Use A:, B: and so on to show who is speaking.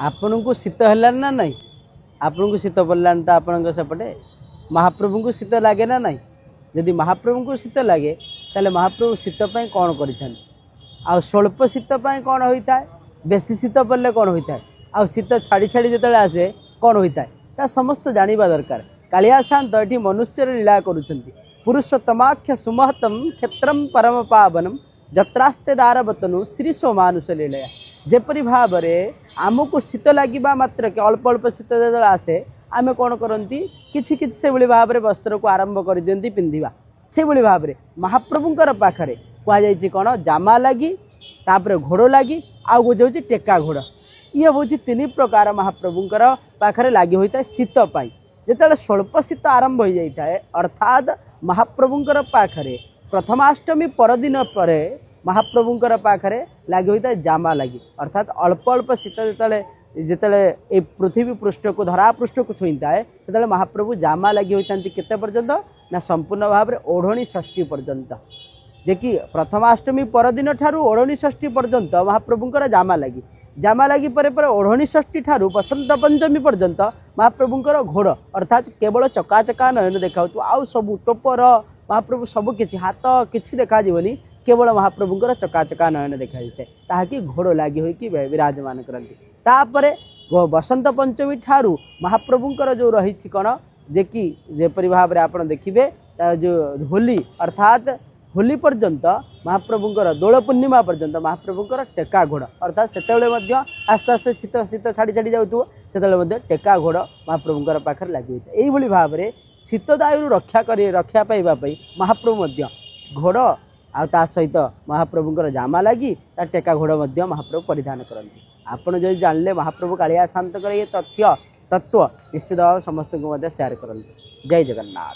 A: आपण को शीत है ना नहीं आपण को शीत पड़ला तो आपण सेपटे महाप्रभु को शीत लगे ना नहीं जदि महाप्रभु को शीत लगे ताले महाप्रभु शीतपाई कौन कर स्वल्प शीतपाई कौन होता है बेसी शीत पड़े कौन होता है आ शीत छाड़ी छाड़ी जो आसे कौन होता है समस्त जाना दरकार कालिया शांत ये मनुष्य लीला करुँच पुरुषोत्तमाख्य सुमहतम क्षेत्रम परम पावनम जत्रास्ते दारवतनु श्री सोमानुष लीलया जेपरी भाव में आमको शीत लगे मात्र के अल्प अल्प शीत जो आसे आम कौन करती किसी किसी से भाव में वस्त्र को आरंभ कर दिखती पिंधा से भाव में महाप्रभुंर पाखे कहुई कौन जामा लगी तापर घोड़ लगी आउ गोटे हूँ टेका घोड़ ये हूँ तीन प्रकार महाप्रभुंर पाखे लगी होता है शीतपाई जो स्वल्प शीत आरंभ हो जाता है अर्थात महाप्रभुंर पाखे प्रथमाष्टमी परदिन पर महाप्रभुंर पाखे लगी होता है जामा लगी अर्थात अल्प अल्प शीत जिते पृथ्वी पृष्ठ को धरा पृष्ठ को छुईता है तो महाप्रभु जामा लगी होता केते पर्यंत ना संपूर्ण भाव में ओढ़णी षष्ठी पर्यंत जे कि प्रथमाष्टमी परदिन ठारू ओढ़णी षष्ठी पर्यंत महाप्रभुंर जामा लगी पर ओढ़णी षष्ठी ठारू बसंत पंचमी पर्यंत महाप्रभुंर घोड़ अर्थात केवल चका चका नयन देखा आउ सब टोपर महाप्रभु सब किसी हाथ किसी देखा केवल महाप्रभुंर चका चका नयन देखा ताकि घोड़ लगी होगी विराजमान करती तापर बसंत पंचमी ठारू महाप्रभुंर जो रही कौन जे कि जेपरी भाव में आप देखिए जो होली अर्थात होली पर्यंत महाप्रभुंर दोल पूर्णिमा पर्यंत महाप्रभुंर टेका घोड़ अर्थात से आस्ते आस्ते शीत शीत छाड़ी छाड़ी जाऊँ से टेका घोड़ महाप्रभुंर पाखे लगी होता है भाव में शीतदायु रक्षा पाइबापी महाप्रभु घोड़ आ सहित महाप्रभुंर जामा लगी टेका घोड़ महाप्रभु परिधान करती आपण जो जानले महाप्रभु कालिया शांत ये तथ्य तत्व निश्चित भाव समस्त को सेयार करते। जय जगन्नाथ।